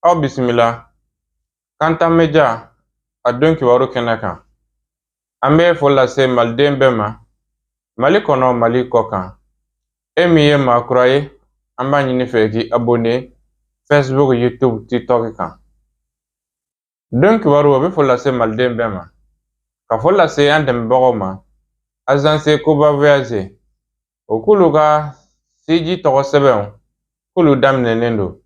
Aw bisimila Kantan Media a don kibaru kɛnɛ kan. An bɛ foli lase maliden bɛɛ ma, Mali kɔnɔ Mali kɔ kan. E min ye maa kura ye, an b'a ɲini fɛ k'i abonné Facebook, YouTube, TikTok kan. Don kibaru a bɛ foli lase maliden bɛɛ ma, ka foli lase an dɛmɛbagaw ma, Agence Koba Voyage, o k'olu ka CJ tɔgɔ sɛbɛnw k'olu daminɛnen don.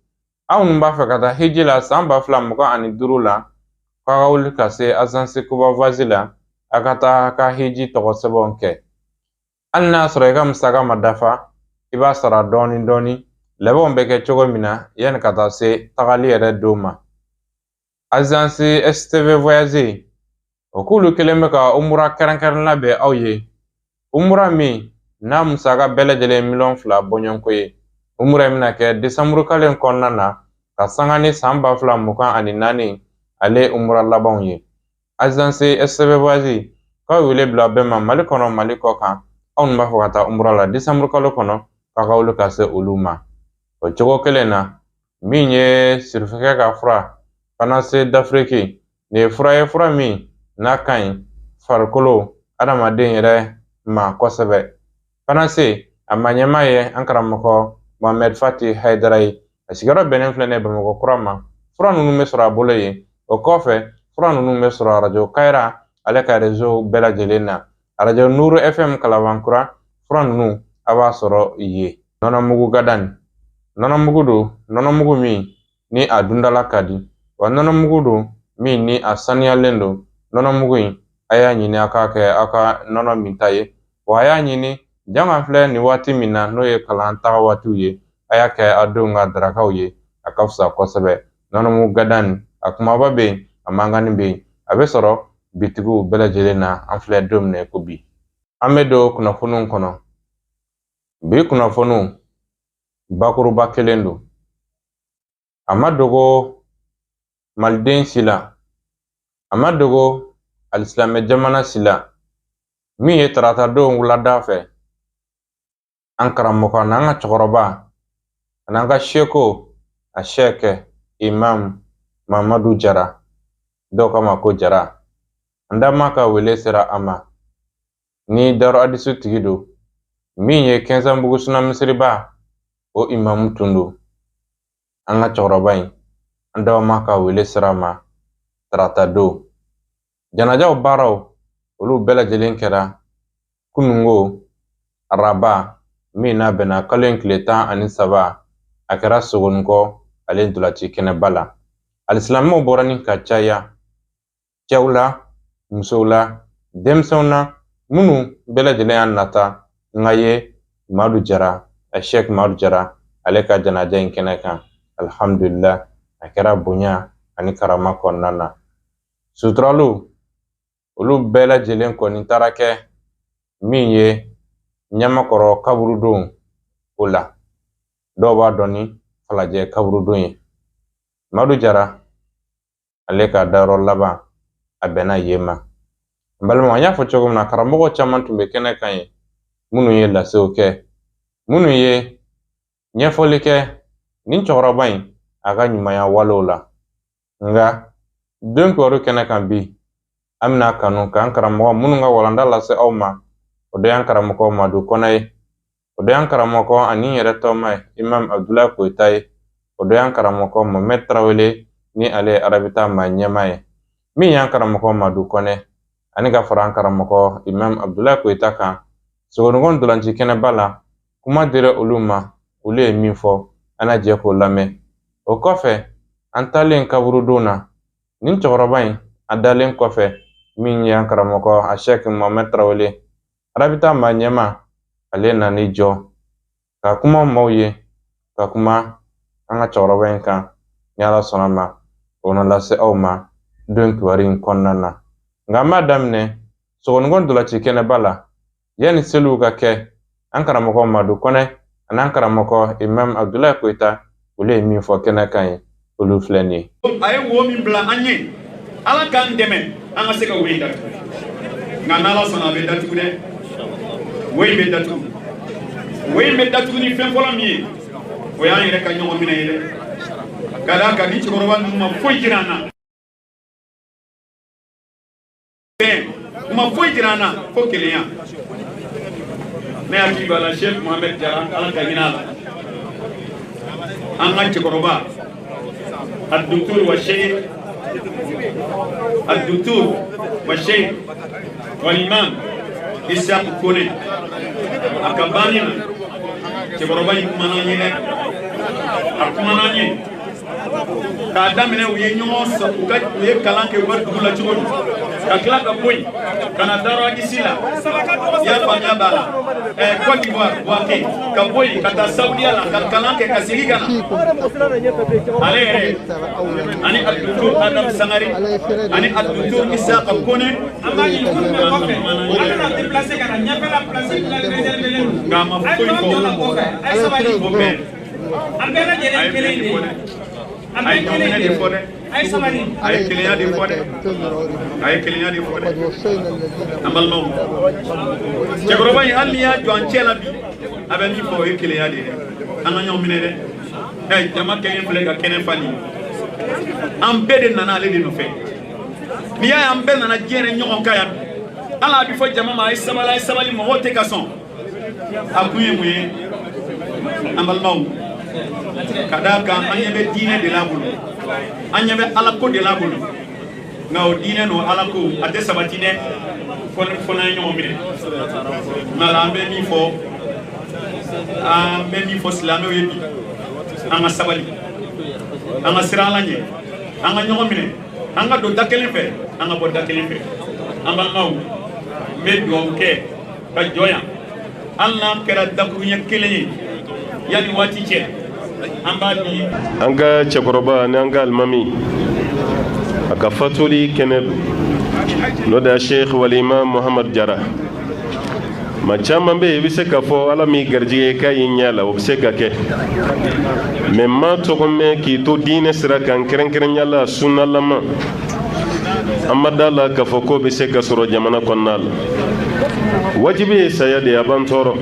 Aw minnu b'a fɛ ka taa hiji la san 2025 la, k'a ka wuli ka se Agence Koba Voyage la, a ka taa ka hiji tɔgɔ sɛbɛnw kɛ. Hali n'a sɔrɔ i ka musaka ma dafa, i b'a sara dɔɔni dɔɔni, labɛnw bɛ kɛ cogo min na yanni ka taa se tagali yɛrɛ don ma. Agence STV Voyage, o k'olu kɛlen bɛ ka umura kɛrɛnkɛrɛnnen labɛn aw ye. Umura min n'a musaka bɛɛ lajɛlen ye $2 bɔɲɔnko ye. Umura in bɛna kɛ Desanburu kalo in kɔnɔna na ka sanga ni san 2024 ale umura labanw ye. Agence STV Voyage k'aw ye wele bila bɛɛ ma Mali kɔnɔ Mali kɔ kan, aw minnu b'a fɛ ka taa umura la Desanburu kalo kɔnɔ, k'a ka wuli ka se olu ma. O cogo kelen na, min ye sirifɛkɛ ka fura Panacée d'Afrique, nin ye fura ye fura min n'a ka ɲi farikolo adamaden yɛrɛ ma kosɛbɛ. Panacée a maɲɛma ye an karamɔgɔ Mohamed Fati Haidara ye. A sigiyɔrɔ bɛnnen filɛ ne Bamakɔ kura ma. Fura ninnu bɛ sɔrɔ a bolo yen. O kɔfɛ, fura ninnu bɛ sɔrɔ Radio Kayira ale ka réseau bɛɛ lajɛlen na. Radio Nuru FM Kalabankura, fura ninnu a b'a sɔrɔ yen. Nɔnɔmugu gadani. Nɔnɔmugu don, nɔnɔmugu min ni a dundala ka di. Wa nɔnɔmugu don min ni a saniyalen don. Nɔnɔmugu in a y'a ɲini a k'a kɛ aw ka nɔnɔ minta ye. Wa a y'a ɲini jama filɛ nin waati min na n'o ye kalan taga waatiw ye, a y'a kɛ aw denw ka darakaw ye, a ka fisa kosɛbɛ. Nɔnɔmugu gadani, a kumaba bɛ yen, a mangani bɛ yen. A bɛ sɔrɔ bitigiw bɛɛ lajɛlen na an filɛ don min na ko bi. An bɛ don kunnafoniw kɔnɔ. Bi kunnafoniw bakuruba kelen don. A ma dogo maliden si la, a ma dogo alisilamɛ jamana si la, min ye tarata don wulada fɛ, an karamɔgɔ n'an ka cɛkɔrɔba an'an ka seko a sɛkɛ Imam Mamadu Jara, dɔw kama ko Jara, an da ma ka wele sera a ma ni Daro Hadisu tigi don, min ye Kɛnsanbugu sunamisiriba o imamu tun don. An ka cɛkɔrɔba in an da ma ka wele sera a ma tarata don. Janajaw baaraw olu bɛɛ lajɛlen kɛra kunungo araba min n'a bɛnna kalo in tile 13 a kɛra Sogonikɔ ale ntolanci kɛnɛba la. Alisilamɛw bɔra ni ka caya, cɛw la, musow la, denmisɛnw na, minnu bɛɛ lajɛlen y'a nata nka ye Madu Jara, a Sheikh Madu Jara ale ka janaja in kɛnɛ kan. Alhamdulillah, a kɛra bonya ani karama kɔnɔna na. Suturaliw olu bɛɛ lajɛlen kɔni taara kɛ min ye Ɲamakɔrɔ kaburudon o la. Dɔw b'a dɔn ni Falajɛ kaburudon ye. Madu Jara ale ka dayɔrɔ laban a bɛnna yen ma. N balimaw, an y'a fɔ cogo min na, karamɔgɔ caman tun bɛ kɛnɛ kan ye, minnu ye lasew kɛ, minnu ye ɲɛfɔli kɛ nin cɛkɔrɔba in a ka ɲumanya walew la. Nka don kibaru kɛnɛ kan bi, an bɛna kanu k'an karamɔgɔ minnu ka walanda lase aw ma, o de y'an karamɔgɔ Madu Kɔnɛ ye, o de y'an karamɔgɔ ani yɛrɛ tɔgɔma ye Imam Abdulahi Koyita ye, o de y'an karamɔgɔ Mohamed Tarawele ni ale ye arabita maa ɲɛma ye, min y'an karamɔgɔ Madu Kɔnɛ ani ka fara an karamɔgɔ Imam Abdulahi Koyita kan. Sogonikɔ ntolanci kɛnɛba la, kuma dira olu ma, olu ye min fɔ, an na jɛ k'o lamɛn. O kɔfɛ, an taalen kaburudon na, nin cɛkɔrɔba in a dalen kɔfɛ, min ye an karamɔgɔ a Sheikh Mohamed Tarawele, arabita maa ɲɛma, ale nan'i jɔ ka kuma maaw ye, ka kuma an ka cɛkɔrɔba in kan, ni Ala sɔnna ma, o na lase aw ma don kibaru in kɔnɔna na. Nka an b'a daminɛ Sogonikɔ ntolanci kɛnɛba la, yanni seliw ka kɛ, an karamɔgɔ Madu Kɔnɛ ani an karamɔgɔ Imam Abdulahi Koyita olu ye min fɔ kɛnɛ kan ye, olu filɛ nin ye. A ye wo min bila an ye, Ala k'an dɛmɛ an ka se ka wo in datugu. Nka n'Ala sɔnna a bɛ datugu dɛ. Wo in bɛ datugu. Wo in bɛ datugu ni fɛn fɔlɔ min ye, o y'an yɛrɛ ka ɲɔgɔn minɛ ye dɛ. kada ka ni cɛkɔrɔba ninnu ma foyi jira an na ma foyi jira an na fo kelenya ne hakili b'a la Sheikh Mohamed Jara ala ka hinɛ a la an ka cɛkɔrɔba الدكتور والشيخ الدكتور والشيخ والإمام إسحاق كوني أكبانينا تبرباني كماناني أكماناني كادامنا وينيوس وكاد ويكالان كبر دولا تقول كلا كبوي كنا دارو أجسيلا يا فانيا بالا كوت ديفوار واكي كبوي كتا سعودية لا كالان كاسيلي كنا عليه أنا الدكتور آدم سانغاري أنا الدكتور إسحاق كوني أما يكون مكافئ أنا تبلاسي كنا نيابلا بلاسي كنا نزل كما فوي فوي أبغى جري كليني ay kelenya di fode ay kelenya di fode amal no cɛkɔrɔba in hali ya jɔ an cɛ la bi a bɛ min fɔ o ye kelenya de ye an ka ɲɔgɔn minɛ dɛ jama kɛɲɛ filɛ ka kɛnɛ fali an bɛɛ de nana ale de nɔfɛ n'i y'a ye an bɛɛ nana diɲɛ de ɲɔgɔn kan yan ala a bɛ fɔ jama ma a ye sabali mɔgɔw tɛ ka sɔn a kun ye mun ye an balimaw kada kan an ɲɛ bɛ diinɛ de la bolo an ɲɛ bɛ ala ko de la bolo nka o diinɛ n'o ala ko a tɛ sabati dɛ fo n'an ye ɲɔgɔn minɛ nka la an bɛ min fɔ silamɛw ye bi an ka sabali an ka siran ala ɲɛ an ka ɲɔgɔn minɛ an ka don da kelen fɛ an ka bɔ da kelen fɛ an balimaw n bɛ dugawu kɛ ka jɔ yan hali n'an kɛra dakuruɲɛ kelen ye yanni waati cɛ an ka cɛkɔrɔba ni an ka alimami a ka fatuli kɛnɛ n'o de ye Sheikh Walima Mohamed Jara ma caman bɛ yen i bɛ se ka fɔ ala min garijɛgɛ k'a y'i ɲɛ la o bɛ se ka kɛ mɛ maa tɔgɔ mɛn k'i to diinɛ sira kan kɛrɛnkɛrɛnya la sunnalama an ma da la k'a fɔ k'o bɛ se ka sɔrɔ jamana kɔnɔna la wajibi ye saya de ye a b'an tɔɔrɔ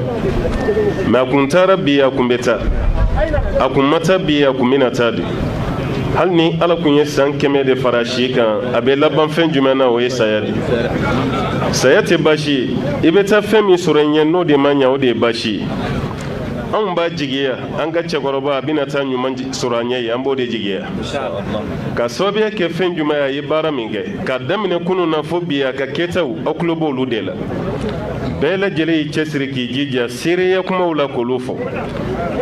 mɛ a kun taara bi a kun bɛ taa a kun ma taa bi a kun bɛna taa de hali ni ala kun ye san 100 de fara si kan a bɛ laban fɛn jumɛn na o ye saya de saya tɛ baasi ye i bɛ taa fɛn min sɔrɔ i ɲɛ n'o de ma ɲɛ o de ye baasi ye anw b'a jigiya an ka cɛkɔrɔba a bɛna taa ɲuman sɔrɔ an ɲɛ ye an b'o de jigiya ka sababuya kɛ fɛn jumɛn ye a ye baara min kɛ k'a daminɛ kunun na fo bi a ka kɛtaw aw tulo b'olu de la bɛɛ lajɛlen y'i cɛsiri k'i jija seereya kumaw la k'olu fɔ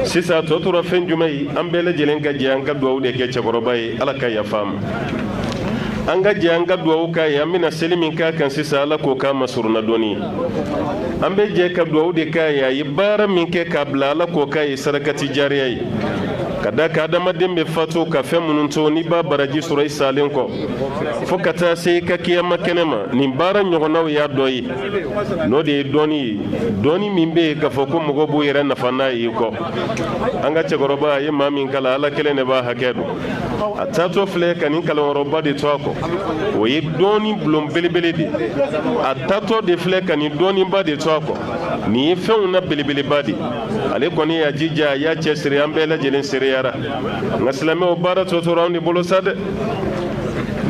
sisan tɔ tora fɛn jumɛn ye an bɛɛ lajɛlen ka jɛ an ka dugawu de kɛ cɛkɔrɔba ye ala ka yafa a ma an ka jɛ an ka dugawu k'a ye an bɛna seli min k'a kan sisan ala k'o k'a ma surunna dɔɔni an bɛ jɛ ka dugawu de k'a ye a ye baara min kɛ k'a bila ala k'o k'a ye sarakati jariya ye ka da ka adamaden bɛ fatu ka fɛn minnu to n'i b'a baraji sɔrɔ i salen kɔ fo ka taa se i ka kiyama kɛnɛ ma nin baara ɲɔgɔnnaw y'a dɔ ye n'o de ye dɔɔni ye dɔɔni min bɛ yen k'a fɔ ko mɔgɔ b'u yɛrɛ nafa n'a ye kɔ an ka cɛkɔrɔba a ye maa min kalan ala kelen de b'a hakɛ dɔn a taatɔ filɛ ka nin kalanyɔrɔba de to a kɔ o ye dɔɔni bulon belebele de a taatɔ de filɛ ka nin dɔɔniba de to a kɔ nin ye fɛnw na belebeleba de ale kɔni y'a jija a y'a cɛsiri an bɛɛ lajɛlen sereyara nka silamɛw baara tɔ tora anw de bolo sa dɛ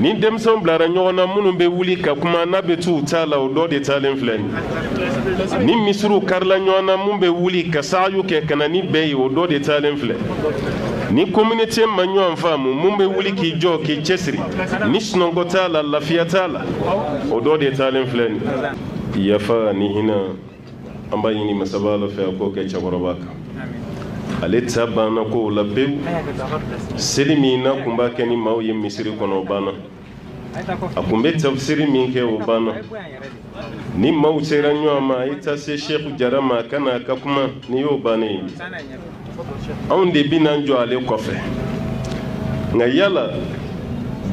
ni denmisɛnw bilara ɲɔgɔn na minnu bɛ wuli ka kuma n'a bɛ t'u ta la o dɔ de taalen filɛ ni misiriw karila ɲɔgɔn na mun bɛ wuli ka sagayu kɛ ka na ni bɛɛ ye o dɔ de taalen filɛ ni communauté ma ɲɔgɔn faamu mun bɛ wuli k'i jɔ k'i cɛsiri ni sunɔgɔ t'a la lafiya t'a la o dɔ de taalen filɛ nin yafa ni hinɛ an b'a ɲini masaba ala fɛ a k'o kɛ cɛkɔrɔba kan ale ta banna ko o la pewu seli min na kun b'a kɛ ni maaw ye misiri kɔnɔ o banna a kun bɛ tafsiri min kɛ o banna ni maaw sera ɲɔgɔn ma a ye taa se Sheikh Jara ma a ka na a ka kuma ni y'o bannen ye anw de bɛna jɔ ale kɔfɛ nka yala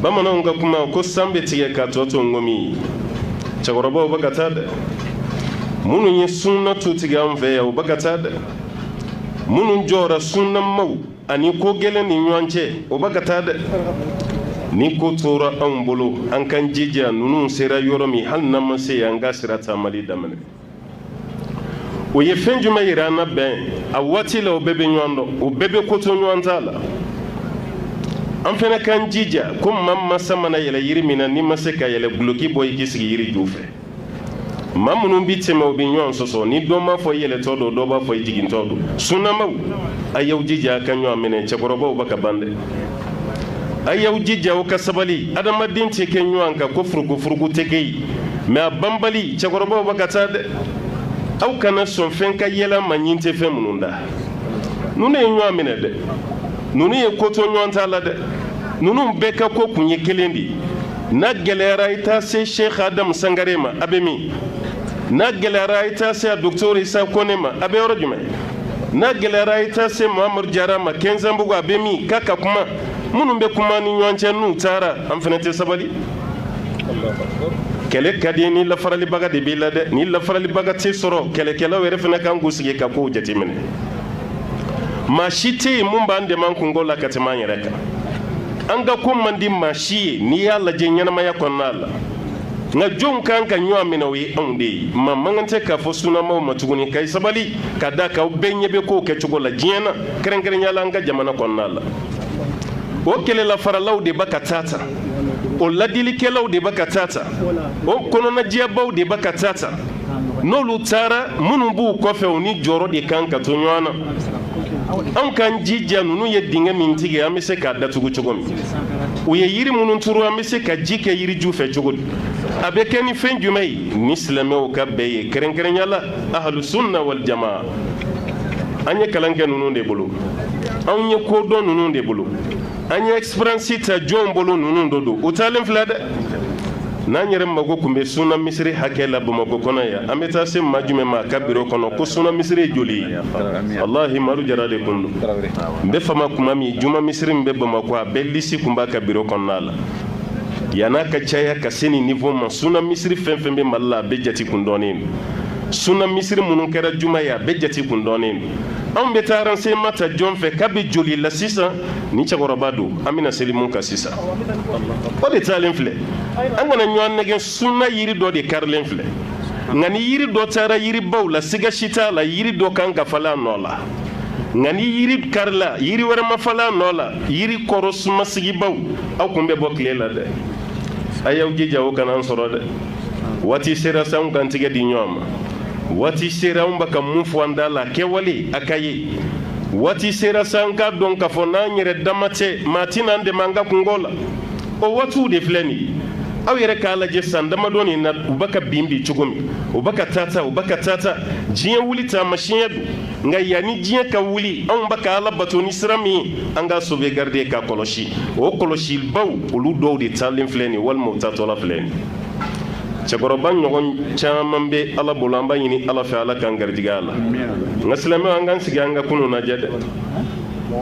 bamananw ka kuma ko san bɛ tigɛ ka tɔ to ngɔmi ye cɛkɔrɔbaw bɛ ka taa dɛ minnu ye sunna tu tigɛ an fɛ yan u bɛ ka taa dɛ minnu jɔra sunnamaw ani ko gɛlɛn ni ɲɔgɔn cɛ o bɛ ka taa dɛ ni ko tora anw bolo an kan jija ninnu sera yɔrɔ min hali n'an ma se an ka sira taamali daminɛ o ye fɛn jumɛn yira an na bɛn a waati la o bɛɛ bɛ ɲɔgɔn dɔn o bɛɛ bɛ ko to ɲɔgɔn t'a la an fana kan jija ko mamma samana yɛlɛ yiri min na ni ma se ka yɛlɛ guloki bɔ i k'i sigi yiri ju fɛ maa minnu bi tɛmɛ u bi ɲɔgɔn sɔsɔ ni dɔ b'a fɔ i yɛlɛtɔ don dɔ b'a fɔ i jigintɔ don sunnamaw a y'aw jija a ka ɲɔgɔn minɛ cɛkɔrɔbaw b'a ka ban dɛ a y'aw jija aw ka sabali adamaden tɛ kɛ ɲɔgɔn kan ko furugufurugu tɛ kɛ yen mɛ a banbali cɛkɔrɔbaw b'a ka taa dɛ aw kana sɔn fɛn ka yɛlɛ ma ɲin tɛ fɛn minnu da ninnu ye ɲɔgɔn minɛ dɛ ninnu ye ko to ɲɔgɔn t'a la dɛ ninnu bɛɛ ka ko kun ye kelen de n'a gɛlɛyara i t'a se Sheikh Adam Sangare ma a bɛ min n'a gɛlɛyara i t'a se a Docteur Isa Kone ma a bɛ yɔrɔ jumɛn n'a gɛlɛyara i t'a se Muhamadu Jara ma Kɛnzanbugu a bɛ min k'a ka kuma minnu bɛ kuma ni ɲɔgɔn cɛ n'u taara an fana tɛ sabali kɛlɛ ka di ni lafaralibaga de b'i la dɛ ni lafaralibaga tɛ sɔrɔ kɛlɛkɛlaw yɛrɛ fana kan k'u sigi ka kow jateminɛ maa si tɛ yen mun b'an dɛmɛ an kungo la ka tɛmɛ an yɛrɛ kan an ka ko man di maa si ye n'i y'a lajɛ ɲɛnamaya kɔnɔna la nka jɔnw kan ka ɲɔgɔn minɛ o ye anw de ye maa man kan tɛ k'a fɔ sunnamaw ma tuguni ka sabali ka da kan aw bɛɛ ɲɛ bɛ kow kɛcogo la diɲɛ na kɛrɛnkɛrɛnnenya la an ka jamana kɔnɔna la o kɛlɛlafaralaw de b'a ka taa ta o ladilikɛlaw de b'a ka taa ta o kɔnɔnajiyabaw de b'a ka taa ta n'olu taara minnu b'u kɔfɛ u ni jɔyɔrɔ de kan ka to ɲɔgɔn na anw kan jija ninnu ye dingɛ min tigɛ an bɛ se k'a datugu cogo min u ye yiri minnu turu an bɛ se ka ji kɛ yiriju fɛ cogo di a bɛ kɛ ni fɛn jumɛn ye ni silamɛw ka bɛɛ ye kɛrɛnkɛrɛnya la ahlusunna wal jamaa an ye kalan kɛ ninnu de bolo anw ye kodɔn ninnu de bolo an ye expérience ta jɔnw bolo ninnu do don u taalen filɛ dɛ n'an yɛrɛ mago tun bɛ sunna misiri hakɛ la Bamakɔ kɔnɔ yan an bɛ taa se maa jumɛn ma a ka biro kɔnɔ ko sunna misiri ye joli ye wallahi Madu Jara de kun don n bɛ fama kuma min juma misiri min bɛ Bamakɔ a bɛɛ lisi kun b'a ka biro kɔnɔna la yan'a ka caya ka se nin niveau ma sunna misiri fɛn fɛn bɛ Mali la a bɛɛ jate kun dɔnnen don sunna misiri minnu kɛra juma ye a bɛɛ jate kun dɔnnen don anw bɛ taa renseignement ta jɔn fɛ k'a bɛ joli la sisan ni cɛkɔrɔba don an bɛna seli mun kan sisan o de taalen filɛ an kana ɲɔgɔn nɛgɛ sunna yiri dɔ de karilen filɛ nka ni yiri dɔ taara yiribaw la siga si t'a la yiri dɔ kan ka falen a nɔ la nka ni yiri karila yiri wɛrɛ ma falen a nɔ la yiri kɔrɔ sumasigibaw aw kun bɛ bɔ tile la dɛ a y'aw jija o kana an sɔrɔ dɛ waati sera sa anw kan tigɛ di ɲɔgɔn ma waati sera anw bɛ ka mun fɔ an da la kɛwale a ka ye waati sera sa an k'a dɔn k'a fɔ n'an yɛrɛ dama tɛ maa tɛna an dɛmɛ an ka kungo la o waatiw de filɛ nin ye aw yɛrɛ k'a lajɛ san damadɔ nin na u bɛ ka bin cogo min u bɛ ka taa u bɛ ka taa diɲɛ wuli taamasiyɛn don nka yanni diɲɛ ka wuli anw bɛ ka ala bato ni sira min ye an ka sauvegarder ka kɔlɔsi o kɔlɔsibaw olu dɔw de taalen filɛ nin walima u taatɔla filɛ nin cɛkɔrɔba ɲɔgɔn caman bɛ ala bolo an b'a ɲini ala fɛ ala k'an garijɛgɛ a la nka silamɛw an k'an sigi an ka kunun lajɛ dɛ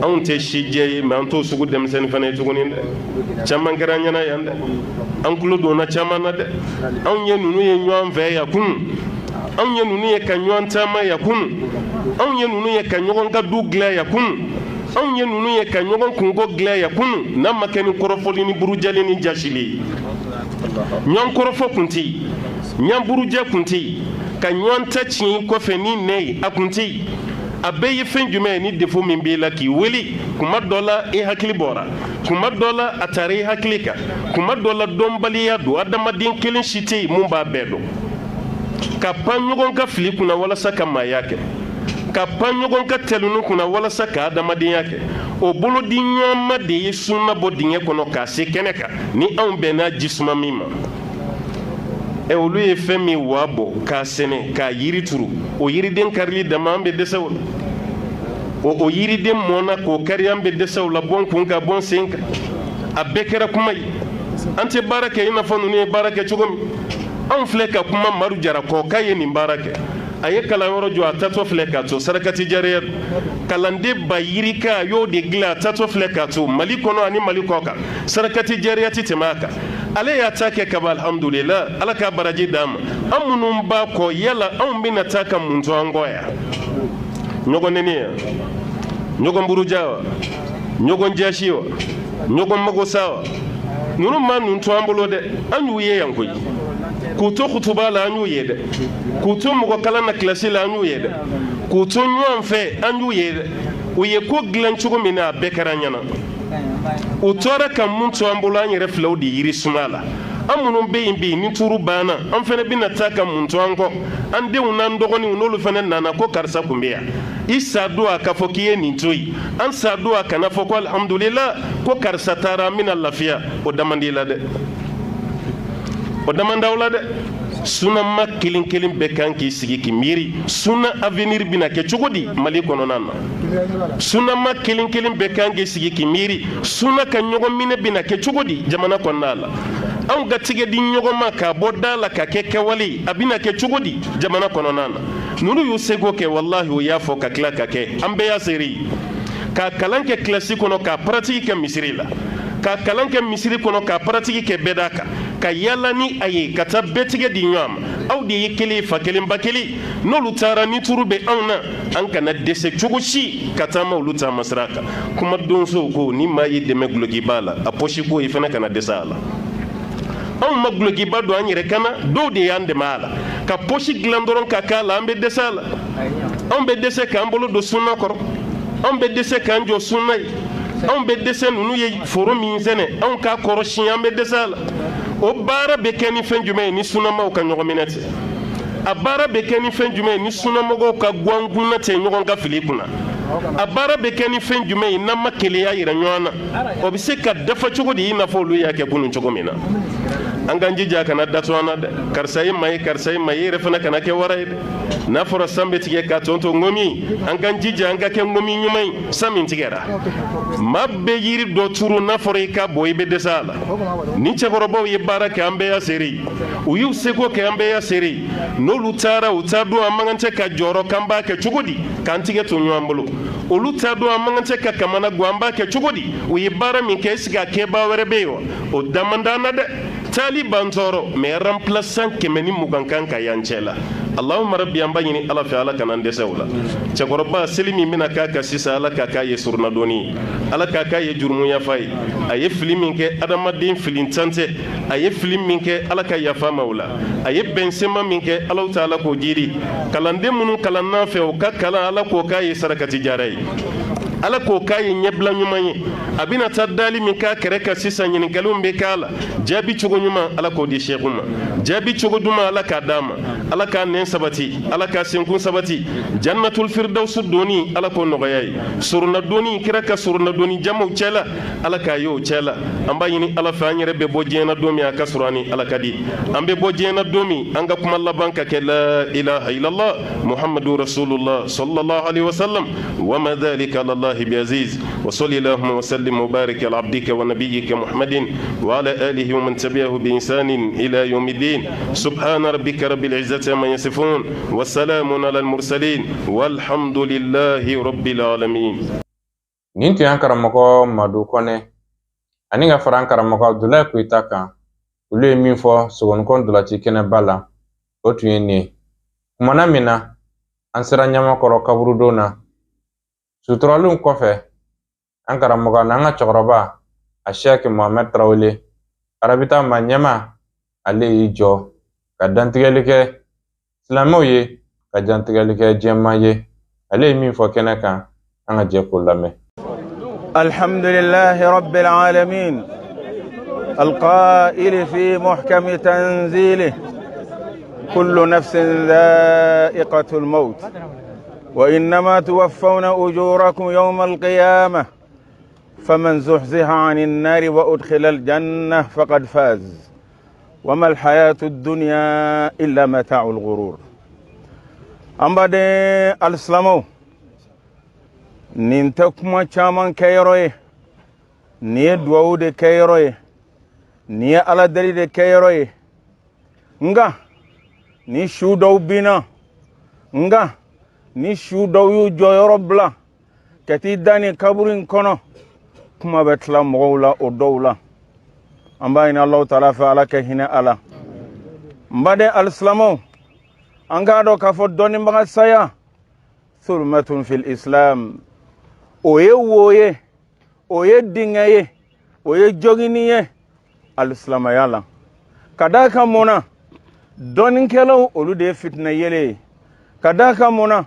anw tɛ si jɛ ye mɛ an t'o sugu denmisɛnnin fana ye tuguni dɛ caman kɛra an ɲɛna yan dɛ an tulo donna caman na dɛ anw ye ninnu ye ɲɔgɔn fɛ yan kunun anw ye ninnu ye ka ɲɔgɔn taama yan kunun anw ye ninnu ye ka ɲɔgɔn ka du dilan yan kunun anw ye ninnu ye ka ɲɔgɔn kungo dilan yan kunun n'a ma kɛ ni kɔrɔfɔli ni burujali ni jasili ye ɲɔgɔn kɔrɔfɔ kun tɛ yen ɲɔgɔn burujɛ kun tɛ yen ka ɲɔgɔn ta tiɲɛ kɔfɛ ni nɛ ye a kun tɛ yen a bɛɛ ye fɛn jumɛn ye ni defo min b'i la k'i wele kuma dɔ la i hakili bɔra kuma dɔ la a taara i hakili kan kuma dɔ la dɔnbaliya don adamaden kelen si tɛ yen mun b'a bɛɛ dɔn ka pan ɲɔgɔn ka fili kunna walasa ka maaya kɛ ka pan ɲɔgɔn ka tɛlunu kunna walasa ka adamadenya kɛ o bolodi ɲɔgɔnma de ye sunna bɔ dingɛ kɔnɔ k'a se kɛnɛ kan ni anw bɛnna jisuma min ma olu ye fɛn min waa bɔ k'a sɛnɛ k'a yiri turu o yiriden karili dama an bɛ dɛsɛ o la o yiriden mɔna k'o kari an bɛ dɛsɛ o la bɔn kun ka bɔn sen kan a bɛɛ kɛra kuma ye an tɛ baara kɛ i n'a fɔ ninnu ye baara kɛ cogo min anw filɛ ka kuma Madu Jara kɔ k'a ye nin baara kɛ a ye kalanyɔrɔ jɔ a tatɔ filɛ k'a to sarakati jariya kalanden ba yirika a y'o de dilan a tatɔ filɛ k'a to Mali kɔnɔ ani Mali kɔ kan sarakati jariya tɛ tɛmɛ a kan ale y'a ta kɛ kaba alhamdulillah ala ka baraji d'an ma an minnu b'a kɔ yala anw bɛna taa ka mun to an kɔ yan ɲɔgɔn neni wa ɲɔgɔn buruja wa ɲɔgɔn jasi wa ɲɔgɔn magosa wa ninnu ma ninnu to an bolo dɛ an y'u ye yan koyi k'u to kutuba la an y'u ye dɛ k'u to mɔgɔ kalan na kilasi la an y'u ye dɛ k'u to ɲɔgɔn fɛ an y'u ye dɛ u ye ko dilan cogo min na a bɛɛ kɛra ɲɛna o tora kan mun to an bolo an yɛrɛ filaw de yiri suma la an minnu bɛ yen bi ni turu banna an fana bɛna taa ka mun to an kɔ an denw n'an dɔgɔninw n'olu fana nana ko karisa kun bɛ yan i sa don a ka fɔ k'i ye nin to yen an sa don a kana fɔ ko alhamdulillah ko karisa taara an bɛna lafiya o daman di la dɛ o daman d'aw la dɛ sunama kelen kelen bɛɛ kan k'i sigi k'i miiri suna avenir bɛna kɛ cogo di Mali kɔnɔna na sunama kelen kelen bɛɛ kan k'i sigi k'i miiri suna ka ɲɔgɔn minɛ bɛna kɛ cogo di jamana kɔnɔna la anw ka tigɛ di ɲɔgɔn ma k'a bɔ da la ka kɛ kɛwale a bɛna kɛ cogo di jamana kɔnɔna na ninnu y'u seko kɛ wallahi o y'a fɔ ka tila ka kɛ an bɛɛ y'a seri ka kalan kɛ kilasi kɔnɔ ka paratigi kɛ misiri la ka kalan kɛ misiri kɔnɔ ka paratigi kɛ bɛɛ da kan ka yala ni a ye ka taa bɛɛ tigɛ di ɲɔgɔn ma aw de ye kelen fa kelen ba kelen n'olu taara ni turu bɛ anw na an kana dɛsɛ cogo si ka taama olu taama sira kan kuma donsow ko ni maa y'i dɛmɛ gulokiba la a pɔsi ko i fana kana dɛsɛ a la anw ma gulokiba don an yɛrɛ kana dɔw de y'an dɛmɛ a la ka pɔsi dilan dɔrɔn ka k'a la an bɛ dɛsɛ a la anw bɛ dɛsɛ k'an bolo don sunna kɔrɔ anw bɛ dɛsɛ k'an jɔ sunna ye anw bɛ dɛsɛ ninnu ye foro min sɛnɛ anw k'a kɔrɔ siɲɛ an bɛ dɛsɛ a la o baara bɛ kɛ ni fɛn jumɛn ye ni sunamaw ka ɲɔgɔn minɛ tɛ a baara bɛ kɛ ni fɛn jumɛn ye ni sunamɔgɔw ka guangunna tɛ ɲɔgɔn ka fili kunna a baara bɛ kɛ ni fɛn jumɛn ye n'an ma kelenya yira ɲɔgɔn na o bɛ se ka dafa cogo di i n'a fɔ olu y'a kɛ kunun cogo min na an k'an jija kana datu an na dɛ karisa ye maa ye karisa ye maa ye i yɛrɛ fana kana kɛ wara ye dɛ n'a fɔra san bɛ tigɛ ka tɔn to ŋɔmi an k'an jija an ka kɛ ŋɔmi ɲuman ye san min tigɛra maa bɛ yiri dɔ turu n'a fɔra i ka bɔ i bɛ dɛsɛ a la ni cɛkɔrɔbaw ye baara kɛ an bɛɛ y'a seri u y'u seko kɛ an bɛɛ y'a seri n'olu taara u taa don an man kan tɛ ka jɔyɔrɔ k'an b'a kɛ cogo di k'an tigɛ to ɲɔgɔn bolo olu taa don an man kan tɛ ka kamana gan an b'a kɛ cogo di u ye baara min kɛ est-ce que a kɛbaa wɛrɛ bɛ yen wa o da man d'an na dɛ taali b'an tɔɔrɔ mais remplaçant 120 kan ka y'an cɛ la Allahumma rabbi an b'a ɲini ala fɛ ala kana an dɛsɛ o la cɛkɔrɔba seli min bɛna k'a kan sisan ala k'a k'a ye suruna dɔɔni ala k'a k'a ye jurumu yafa ye a ye fili min kɛ adamaden filintan tɛ a ye fili min kɛ ala ka yafa ma o la a ye bɛnsema min kɛ ala ta ala k'o jiri kalanden minnu kalan n'an fɛ o ka kalan ala k'o k'a ye sarakati jara ye ala k'o k'a ye ɲɛbila ɲuman ye a bɛna taa dali min k'a kɛrɛ kan sisan ɲininkaliw bɛ k'a la jaabi cogo ɲuman ala k'o di sɛku ma jaabi cogo duman ala k'a d'a ma ala k'a nɛn sabati ala k'a senkun sabati jannatul firdausu doni ala k'o nɔgɔya ye suruna doni kira ka suruna doni jamaw cɛ la ala k'a ye o cɛ la an b'a ɲini ala fɛ an yɛrɛ bɛ bɔ diɲɛ na don min a ka sɔrɔ ani ala ka di an bɛ bɔ diɲɛ na don min an ka kuma laban ka kɛ la ilaha illallah muhammadu rasulullah sallallahu alaihi wasallam wa ma dhalika ala الله بعزيز وصلى اللهم وسلم وبارك على عبدك ونبيك محمد وعلى آله ومن تبعه بإحسان إلى يوم الدين سبحان ربك رب العزة عما يصفون والسلام على المرسلين والحمد لله رب العالمين نينتي أنكرمكو مادو كوني أنيغا فرانكرمكو عبدالله كويتاكا ولي مينفو سغنكون دولاتي كene bala otuyeni kumana mina ansira nyama koro kaburudona suturalun kɔfɛ an karamɔgɔ n'an ka cɛkɔrɔba a Sheikh Mohamed Tarawele arabita ma ɲɛma ale y'i jɔ ka dantigɛli kɛ silamɛw ye ka dantigɛli kɛ jɛman ye ale ye min fɔ kɛnɛ kan an ka jɛ k'o lamɛn. alhamdulillahi rabbil alamin alqa'il fi muhkami tanzilih kullu nafsin dha'iqatul maut وإنما توفون أجوركم يوم القيامة فمن زحزح عن النار وأدخل الجنة فقد فاز وما الحياة الدنيا إلا متاع الغرور أما دي الإسلام ننتكما چامان كيروي ني دوو دي كيروي ني على دلي دي كيروي نغا ني شو دو بنا نغا ni shu daw yu joyoro bla kati dani kaburin kono kuma betla mawla o dawla amba ina allah taala fa ala ka hina ala mbade alislamo anga do ka fo doni mbaga saya thurmatun fil islam oye woye oye dingaye oye joginiye alislama yala kadaka mona donin kelo olude fitna yele kadaka mona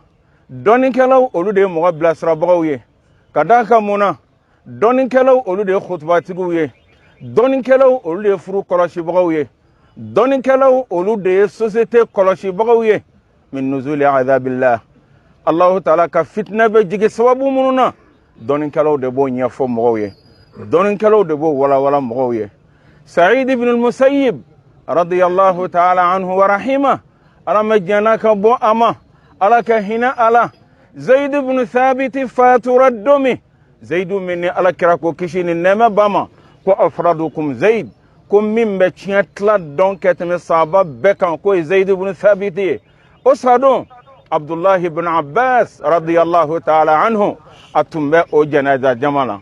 donin kelaw olu de mo blasra bagaw ye kadaka mona doninkɛlaw olu de ye khutbatigiw ye doninkɛlaw olu de ye furu kɔlɔsibagaw ye doninkɛlaw olu de ye société kɔlɔsibagaw ye min nuzuli azabillah Allahu taala ka fitna bɛ jigi sababu minnu na doninkɛlaw de b'o ɲɛfɔ mɔgɔw ye doninkɛlaw de b'o walawala mɔgɔw ye Sa'id ibn al-Musayyib radiyallahu ta'ala anhu wa rahima ala ma jana ka bɔ a ma ala ka hinɛ ala Zaid ibn Thabit fatura domi Zaidu min ni ala kira ko kisi ni nɛɛmɛ ba ma ko afradukum Zaid ko min bɛ tiɲɛ tila dɔn ka tɛmɛ sahaba bɛɛ kan ko ye Zaid ibn Thabit ye o sadon Abdullah ibn Abbas radiyallahu ta'ala anhu a tun bɛ o janaza jama la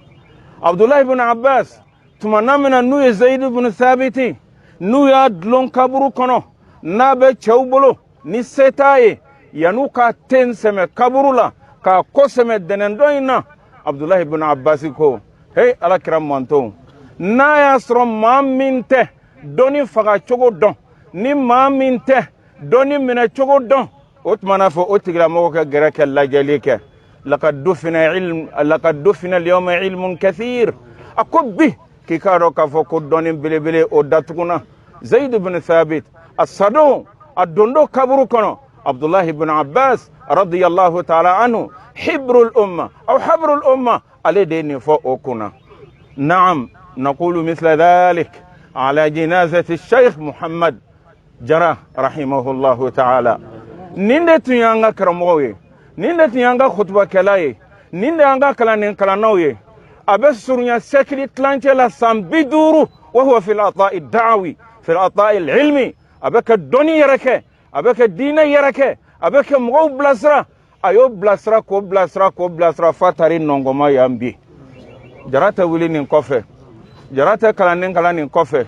Abdullah ibn Abbas tuma na mina n'u ye Zaid ibn Thabit n'u y'a dulon kaburu kɔnɔ n'a bɛ cɛw bolo ni se t'a ye yan'u ka ten sɛmɛ kaburu la k'a kɔ sɛmɛ dɛnɛndɔ in na Abdullah ibn Abbas ko hey alakira mantonw n'a y'a sɔrɔ maa min tɛ dɔnni faga cogo dɔn ni maa min tɛ dɔnni minɛ cogo dɔn o tuma na fɔ o tigilamɔgɔ ka gɛrɛ kɛ lajɛli kɛ laqad dufina al-yawma ilmun kathir a ko bi k'i k'a dɔn k'a fɔ ko dɔnni belebele o datuguna Zaid ibn Thabit a sadon a dondo kaburu kɔnɔ Abdullah ibn Abbas radiyallahu ta'ala anhu hibrul umma aw habrul umma ale de nin fɔ o kunna na'am naqulu mithla dhalik ala janazati Sheikh Muhammad Jara rahimahullahu ta'ala nin de tun y'an ka karamɔgɔw ye nin de tun y'an ka khutbakɛla ye nin de y'an ka kalannaw ye a bɛ surunya sɛkili tilancɛ la san 50 wa huwa fil ata'i da'awi fil ata'i ilmi a bɛ ka dɔnni yɛrɛ kɛ a bɛ ka diinɛ yɛrɛ kɛ a bɛ ka mɔgɔw bilasira a y'o bilasira k'o bilasira fa taari nɔngɔma yan bi Jara tɛ wuli nin kɔfɛ Jara tɛ kalanni kalan nin kɔfɛ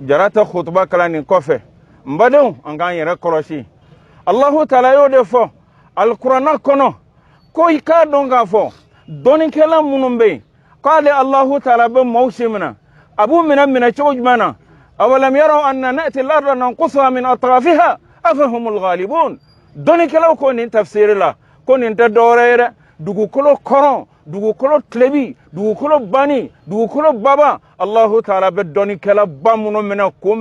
Jara tɛ khutba kalan nin kɔfɛ n badenw an k'an yɛrɛ kɔlɔsi Allahu taala y'o de fɔ alikuranna kɔnɔ ko i k'a dɔn k'a fɔ dɔnnikɛla minnu bɛ yen k'ale Allahu taala bɛ maaw si minɛ a b'u minɛ cogo jumɛn na awalam yaraw anna na'ti al-arda nanqusuha min atrafiha afahumul ghalibun dɔnnikɛlaw ko nin tafsiri la ko nin tɛ dɔwɛrɛ ye dɛ dugukolo kɔrɔn dugukolo tilebi dugukolo bani dugukolo baba Allahu taala bɛ dɔnnikɛla ba minnu minɛ k'o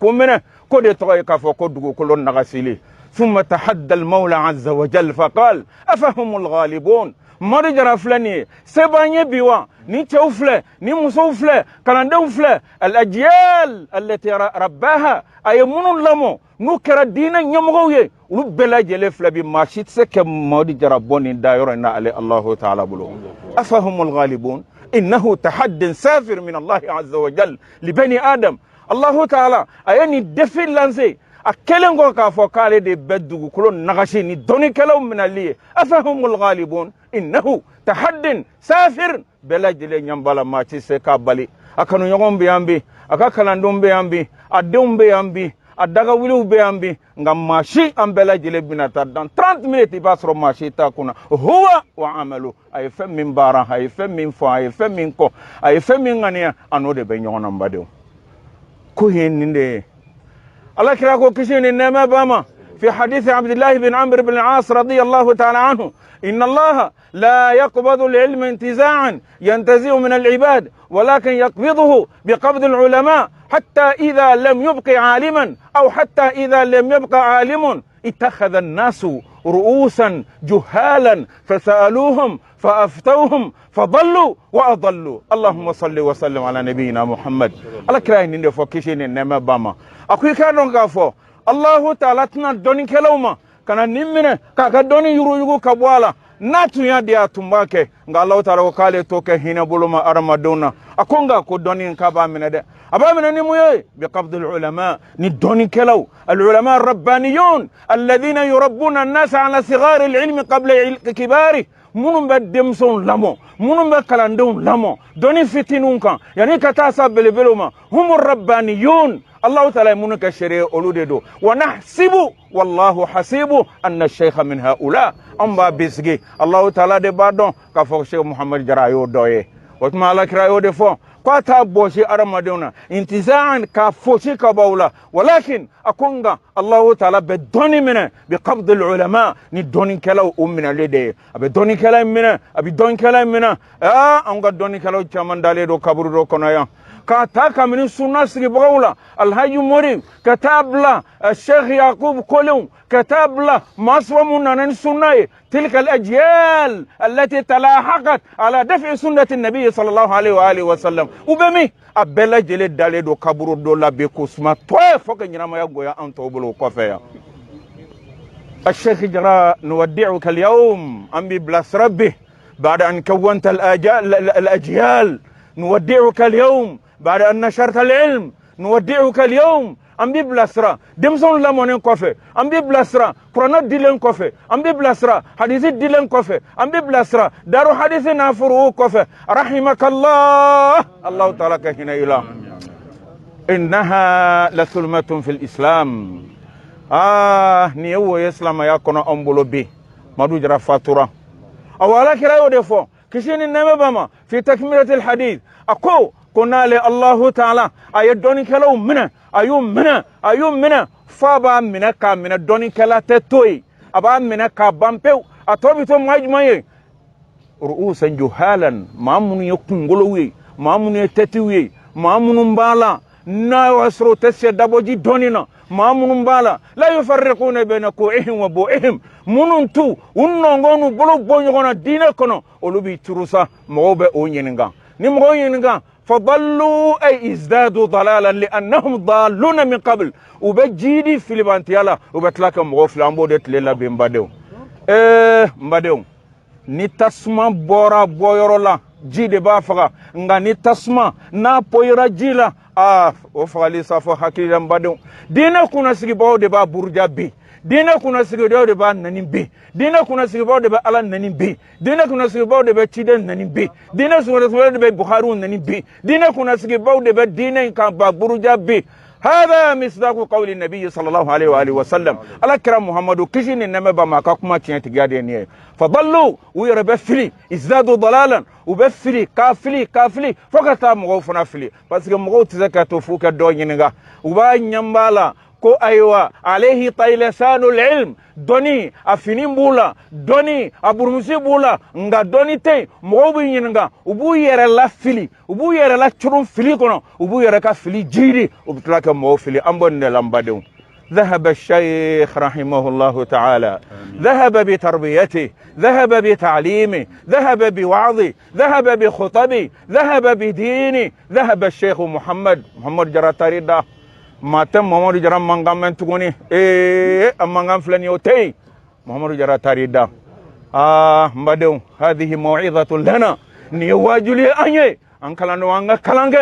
minɛ ko de tɔgɔ ye k'a fɔ ko dugukolo nagasili ثم تحدى المولى عز وجل فقال أفهم الغالبون Madu Jara filɛ nin ye se b'an ye bi wa ni cɛw filɛ ni musow filɛ kalandenw filɛ al-ajyal allati rabbaha a ye minnu lamɔ n'u kɛra diinɛ ɲɛmɔgɔw ye olu bɛɛ lajɛlen filɛ bi maa si tɛ se ka Madu Jara bɔ nin dayɔrɔ in na ale Allahu taala bolo afahumul ghalibun innahu tahaddin safir min Allah azza wa jal li bani adam Allahu taala a ye nin défi lancé a kelen ko k'a fɔ k'ale de bɛ dugukolo nagasi ni dɔnnikɛlaw minɛli ye afahumul ghalibun innahu tahaddin safir bɛɛ lajɛlen ɲanbala maa tɛ se k'a bali a kanuɲɔgɔnw bɛ yan bi a ka kalandenw bɛ yan bi a denw bɛ yan bi a dagawuliw bɛ yan bi nka maa si an bɛɛ lajɛlen bɛna taa dans 30 minutes i b'a sɔrɔ maa si t'a kunna huwa wa amalu a ye fɛn min baara a ye fɛn min fɔ a ye fɛn min kɔ a ye fɛn min ŋaniya a n'o de bɛ ɲɔgɔn na n badenw ko ye nin de ye Allah kira ko kisi ni nɛɛmɛ b'a ma fi hadith Abdullah bin Amr bin al-As radiyallahu ta'ala anhu inna Allah la yaqbadu al-ilma intiza'an yantazi'u min al-ibad walakin yaqbiduhu biqabd al-ulama hatta idha lam yubqi 'aliman aw hatta idha lam yabqa 'alimun ittakhadha an-nasu ru'usan juhalan fasa'aluhum فأفتوهم فضلوا وأضلوا اللهم صل وسلم على نبينا محمد على كراين ندي فوكيشين نما باما أكوي كانون كافو الله تعالى تنا دوني كلوما كان نمنا كاكا دوني يرو كبوالا ناتو يا ديا تمباكي nga Allah ta'ala ko kale to ke hina buluma armadona akonga ko doni kaba mina de aba mina ni muye bi qabd al ulama ni doni kelaw al ulama rabbaniyun alladhina yurabbuna an-nas ala sighar al ilm qabla kibari munun bɛ denmisɛnw lamɔ munun bɛ kalandenw lamɔ dɔnni fitininw kan yanni ka taa sa belebelew ma humu rabbaniyun Allahu taala ye minnu kɛ sariya olu de don wa nahsibu wallahu hasibu anna shaykha min haula an b'a bisigi Allahu taala de b'a dɔn k'a fɔ Sheikh Muhammad Jara a y'o dɔ ye o tuma alakira y'o de fɔ قاتا بوشي أرمدونا انتزاعا كفوشي كبولا ولكن أكونغا الله تعالى بدوني منه بقبض العلماء ندوني كلاو أمنا لدي أبي دوني كلام منه أبي دوني كلام منه أنغا دوني كلاو جامان دالي دو كبر دو كنايا كاتاكا من السنة سري بغولا الهاج مريم كتاب لا الشيخ يعقوب كولون كتاب لا مصومنا من السنة تلك الأجيال التي تلاحقت على دفع سنة النبي صلى الله عليه وآله وسلم وبمي أبلا جلد دالي دو كبر دو لا بكوسما توي فوق نرام يقويا أنتو بلو كوفيا الشيخ جرى نودعك اليوم أمي بلاس ربي بعد أن كونت الأجيال نودعك اليوم بعد أن نشرت العلم نودعك اليوم أمبي بلاسرا دمسون لامونين كوفي أمبي بلاسرا قرآن ديلن كوفي أمبي بلاسرا حديث ديلن كوفي أمبي بلاسرا دارو حديث نافرو كوفي رحمك الله الله تعالى كهنا إله إنها لثلمة في الإسلام نيو يسلم يكون أمبولو بي مدو جرى فاتورة أولا كلا يودفو كشين النمي بما في تكملة الحديث أكو كنا الله تعالى أيدوني كلاو منا أيوم منا فابا منا كا منا دوني كلا تتوي أبا منا كا بامبيو أتوبي تو ماجماي رؤوسا جهالا ما من يكون غلوي ما من يتتوي ما من مبالا نا واسرو تسي دابوجي دونينا ما من مبالا لا يفرقون بين كوعهم وبوئهم منونتو ونونغونو بلو بونيغونا دينا كنو ولوبي تروسا موبه اونينغا نمغوينغا فضلوا أي ازدادوا ضلالا لأنهم ضالون من قبل وبجيدي في لبانتيالا وبتلاك مغوف لامبودت للا بمبادو مبادو نتسما بورا بويرولا جيدي بافغا nga nitasma na poira jila ofali safo hakili mbadou dina kuna sigi bawo de ba burja bi dina kuna sigi de ba nanim bi dina kuna sigi bawo de ba ala nanim bi dina kuna sigi bawo de ba chiden nanim bi dina kuna sigi bawo de ba bukharu nanim bi dina kuna sigi bawo de ba dina ka ba burja bi هذا مصداق قول النبي صلى الله عليه وآله وسلم على كرام محمد كشين إنما بما كاكما تيانت قادينيه فضلوا ويربفلي ازدادوا ضلالا وبفلي كافلي فقط مغوفنا فلي بس مغوت زكاة فوق الدوينغا وبا نيامبالا كو أيوة عليه طيلسان العلم دوني أفنين بولا دوني أبرمسي بولا نغا دوني تي مغوبي نغا وبو يرلا فلي وبو يرلا تشرون فلي كنا وبو يرلا فلي جيري وبتلاك مغو فلي أمبون نلمبادون ذهب الشيخ رحمه الله تعالى ذهب بتربيته ذهب بتعليمه ذهب بوعظه ذهب بخطبه ذهب بدينه ذهب الشيخ محمد جراتاري دا ما تم محمد جرا مانغام من تغوني مانغام فلان يوتي محمد جراتاري دا مبادو هذه موعظة لنا نيواجلي أني أنكلانو أنغا كلانغ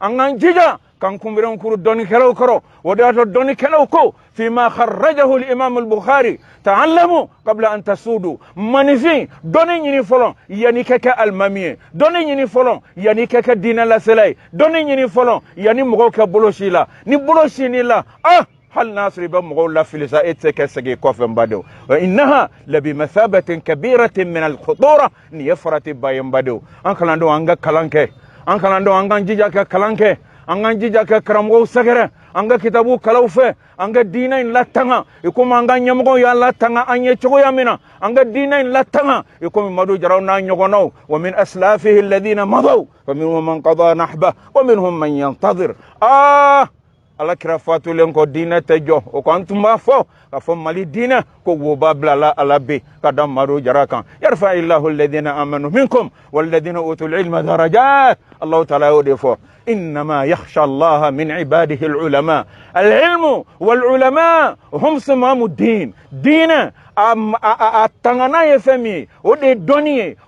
أنغا جيجا كان كمبرون كرو دوني كلاو كرو وداتو دوني كلاو كو فيما خرجه الإمام البخاري تعلموا قبل أن تسودوا منفين دوني يني فلون يعني كاكا المامية دوني يني فلون يعني كاكا دينا لا سلاي دوني يني فلون يعني مغوكا بلوشي لا نبلوشي نلا هل ناصر بمغو لا فلسا اتسكسكي كوفن بادو وإنها لبمثابة كبيرة من الخطورة نيفرة باين بادو أنكلاندو أنغا كلانكي أنكلاندو أنغا جيجاكا كلانكي anga jija ka karamgo sagara anga kitabu kalaufe anga dina in latanga ikuma anga nyamgo ya latanga anye chogo yamina anga dina in latanga ikuma madu jaraw na nyogono wa min aslafihi alladhina madaw wa minhum man qada nahba wa minhum man yantazir ala kirafatu lenko dina tejo o ko antuma fo ka fo mali dina ko wo babla la ala be kadam madu jarakan yarfa illahu alladhina amanu minkum walladhina utul ilma darajat allah ta'ala yodefo إنما يخشى الله من عباده العلماء العلم والعلماء هم صمام الدين دين التغنى يفهمي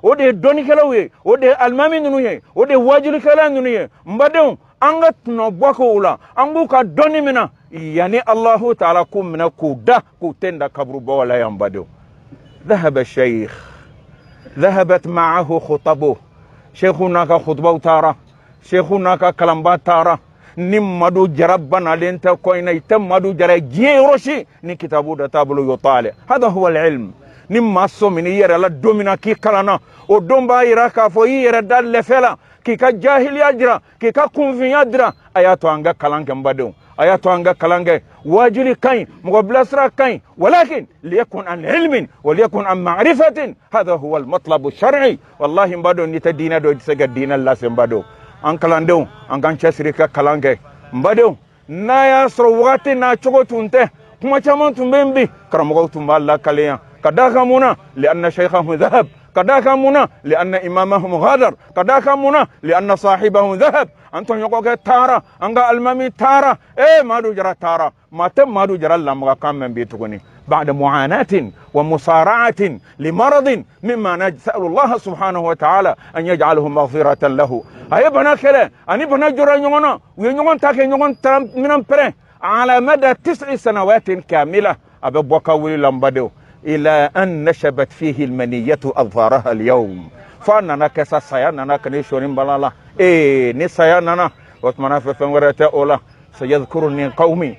ودي دوني كلاوي ودي المامي نونيه ودي واجل كلا نونيه مبادون أنغت نبوكو أولا أنغوكا دوني منا يعني الله تعالى كم منا كودا كوتندا كبرو بولا ينبادو ذهب الشيخ ذهبت معه خطبه شيخنا كخطبه تارا شيخنا كلامبا تارا نمدو جربنا لنت كوينا يتمدو جرجي روشي ني كتابو دتابلو يطالع هذا هو العلم نما سومني يرى لا دومينا كي كلانا او دومبا يراكا فو يرى دال لفلا kika jahiliya jira kika kunfinya dira ayato anga kalange mbadon ayato anga kalange wajili kain mugablasra kain ولكن ليكن عن علم وليكن عن معرفة هذا هو المطلب الشرعي والله mbadon nitadina do sega dina la sembado an kalandon an kan chesrika kalange mbadon na ya sro wati na chogo tunte kuma chaman tumbembi karamogo tumballa kaleya kadaka muna لأن شيخهم ذهب كذاك منا لأن إمامهم غادر كذاك منا لأن صاحبهم ذهب أنتم يقولون تارا أنغا المامي تارا ما دو جرى تارا ما تم ما دو جرى لما كان من بيتكوني بعد معاناة ومصارعة لمرض مما نسأل الله سبحانه وتعالى أن يجعله مغفرة له أي بنا كلا أني بنا جرى يونا ويونا تاكي يونا من بري على مدى 9 سنوات كاملة أبي بوكا ولي لمبادو إلى أن نشبت فيه المنية أظفارها اليوم فأنا كسا سيانا كنيشون بلالا نسيانا واتمنا في فنورة أولا سيذكرني قومي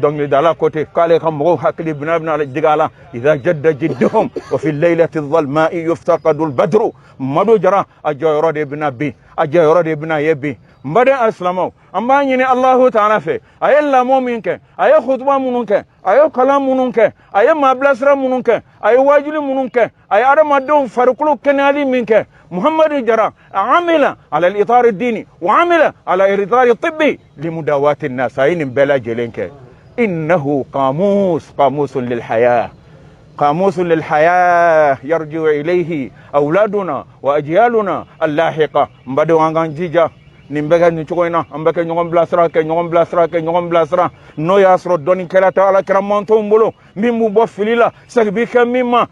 دوني دالا كوتي قال خمغو حكلي بنابنا الجدالا إذا جد جدهم وفي الليلة الظلماء يفتقد البدر مدو جرى أجايرو دي بنابي أجايرو دي بنايبي مبدا اسلامو اما ني الله تعالى في اي لا مؤمنك اي خطبه منك اي كلام منك اي مبلسر منك اي واجل منك اي ادم دون فرقلو كنالي منك محمد جرى عمل على الاطار الديني وعمل على الاطار الطبي لمداواة الناس اين بلا جلينك انه قاموس للحياه قاموس للحياة يرجع إليه أولادنا وأجيالنا اللاحقة مبدو عن جيجا nimbega ni chokoina ambeke nyongom blasra no yasro doni kala taala kramonto mbolo mimbu bo filila sagbi kamima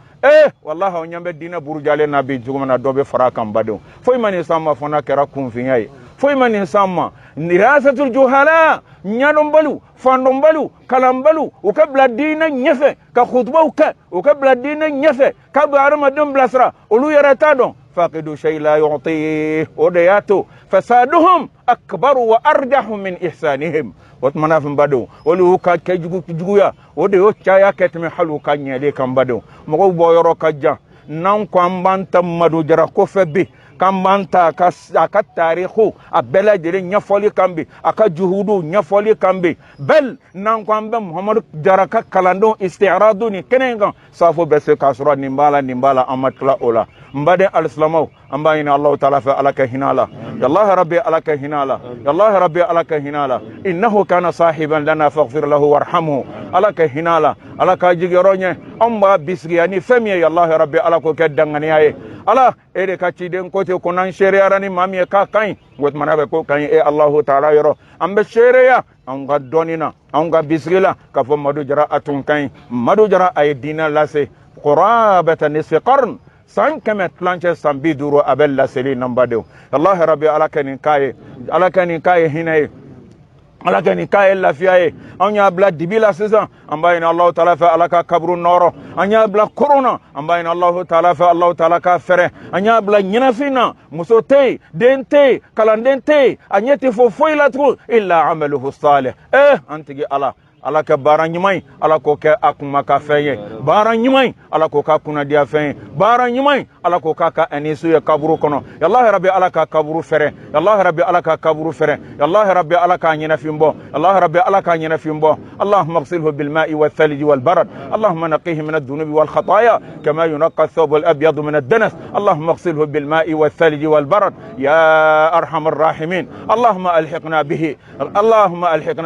wallahi onyambe dina burujale nabi jugumana dobe faraka mbado foi mani sama fona kera kunfinyai foi mani sama nirasatul juhala nyanombalu fandombalu kalambalu ukabla dina nyefe ka khutba ukabla dina nyefe ka barama dum blasra olu yarata don فاقد شيء لا يعطيه ودياته فسادهم أكبر وأرجح من إحسانهم واتمنى في بدو ولو كجويا وديو تشايا كتم حلو كانيا لي كان بدو مغو بويرو كجا نان كان بانتا مدو جرا كوفبي كان بانتا كا تاريخو أبلا جري نفولي كامبي أكا جهودو نفولي كامبي بل نان كان محمد جرا كالاندو استعراضوني كنينغا صافو بس كاسرا نمبالا أمتلا أولا مبادئ الإسلام أمباين الله تعالى فعلك هنالا يا الله ربي عليك هنالا يا الله ربي عليك هنالا إنه كان صاحبا لنا فاغفر له وارحمه عليك هنالا عليك جيروني أمبا بسرياني فمي يا الله ربي عليك كدنغني ala ere ka ciden kote ko nan shari'arani mami ka kain wot manabe ko kain Allah ta'ala yoro ambe shari'a an ga donina an ga bisrila ka fo madu jara atun kain madu jara ay dina lase qurabata nisfi qarn san kamet planche sambi duro abel la seli nambado Allah rabbi alakani kai hinay alakani kai la fiaye anya bla dibila sisa ambayna Allah ta'ala fa alaka kabru noro anya bla corona ambayna Allah ta'ala fa Allah ta'ala ka fere anya bla nyinafina musote dente kalandente anyete fo foila tru illa amaluhu salih antigi ala ka baranyimai ala ko ka akuma ka feye baranyimai ala ko ka kuna dia feye baranyimai ala ko ka anisu ya kaburu kono ya Allah rabbi ala ka kaburu fere ya Allah rabbi ala ka kaburu fere ya Allah rabbi ala ka nyina fimbo Allah rabbi ala ka nyina fimbo Allahumma ighsilhu bil ma'i wal thalj wal barad Allahumma naqihi min ad-dhunubi wal khataaya kama yunqqa ath-thawb al abyad min ad-danas Allahumma ighsilhu bil ma'i wal thalj wal barad ya arhamar rahimin Allahumma alhiqna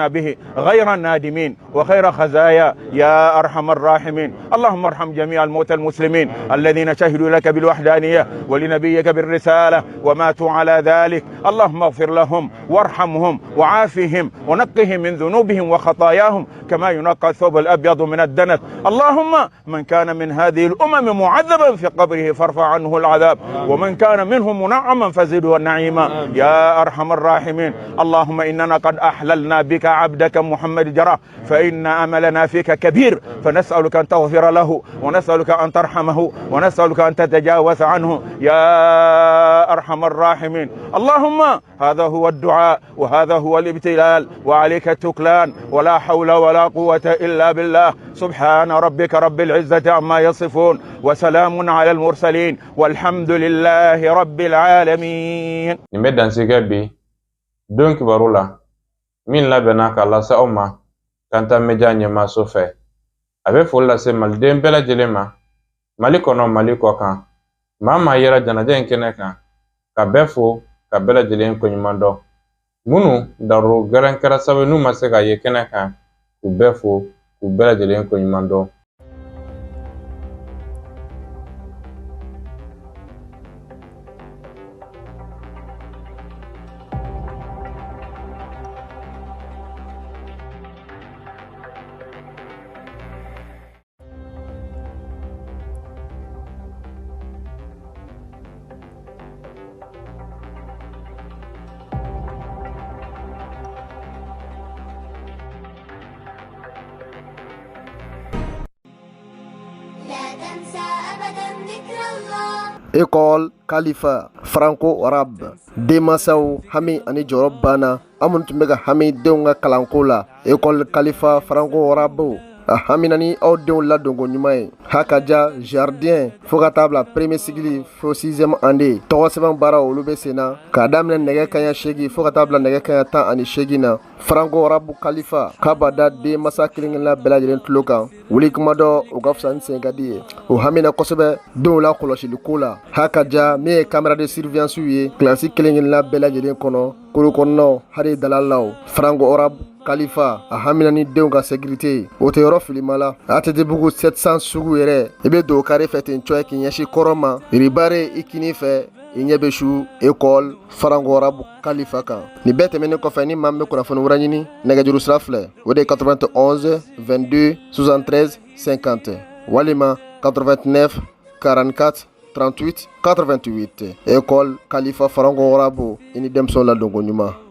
bihi ghayra nadimin وخير خزايا يا أرحم الراحمين اللهم ارحم جميع الموتى المسلمين الذين شهدوا لك بالوحدانية ولنبيك بالرسالة وماتوا على ذلك اللهم اغفر لهم وارحمهم وعافهم ونقهم من ذنوبهم وخطاياهم كما ينقى الثوب الأبيض من الدنس اللهم من كان من هذه الأمم معذبا في قبره فارفع عنه العذاب ومن كان منهم منعما فزده النعيما يا أرحم الراحمين اللهم إننا قد أحللنا بك عبدك محمد جرى فإن أملنا فيك كبير، فنسألك أن تغفر له، ونسألك أن ترحمه، ونسألك أن تتجاوز عنه يا أرحم الراحمين. اللهم هذا هو الدعاء وهذا هو الابتلال وعليك التكلان، ولا حول ولا قوة إلا بالله. سبحان ربك رب العزة عما يصفون، وسلام على المرسلين، والحمد لله رب العالمين. نمدان سيغبي دونك بارولا min labɛnna ka lase aw ma Kanta Media ɲɛmaaso fɛ. A bɛ foli lase maliden bɛɛ lajɛlen ma, Mali kɔnɔ Mali kɔ kan, maa maa yɛrɛ janaja in kɛnɛ kan, ka bɛɛ fo ka bɛɛ lajɛlen koɲuman dɔn. Minnu daruro gɛrɛn kɛra sababu n'u ma se ka ye kɛnɛ kan, k'u bɛɛ fo k'u bɛɛ lajɛlen koɲuman dɔn. École Khalifa Franco-Arabe Demasaw hami ani jɔyɔrɔ banna an minnu tun bɛ ka hami denw ka kalanko la. École Khalifa Franco-Arabe a hamina ni aw denw ladonko ɲuman ye. Hakaja jardin fo ka taa bila premier cycle fo 6e année. Tɔgɔ sɛbɛn baara olu bɛ sen na k'a daminɛ nɛgɛ kaɲɛ 8 fo ka taa bila nɛgɛ kaɲɛ 18 na. Franco-Arabe Khalifa k'a b'a da denmasa kelen-kelenna bɛɛ lajɛlen tulo kan. Wuli kuma dɔ o ka fisa ni sen ka di ye. O hamina kosɛbɛ denw la kɔlɔsili ko la. Hakaja min ye caméra de surveillance ye kilasi kelen-kelenna bɛɛ lajɛlen kɔnɔ, koro kɔnɔnaw hali dalalaw. Franco-Arabe Khalifa a hamina ni denw ka sécurité o tɛ yɔrɔ filima la. ATT-bugu 700 sugu yɛrɛ i bɛ don kare fɛ ten cɔye k'i ɲɛsin kɔrɔ ma, ribare i kini fɛ i ɲɛ bɛ su École Franco-Arabe Khalifa kan. Nin bɛɛ tɛmɛnen kɔfɛ ni maa min bɛ kunnafoni wɛrɛ ɲini, nɛgɛjuru sira filɛ o de ye 91 22 73 50 walima 89 44 38 88. École Khalifa Franco-Arabe i ni denmisɛnw ladonko ɲuman.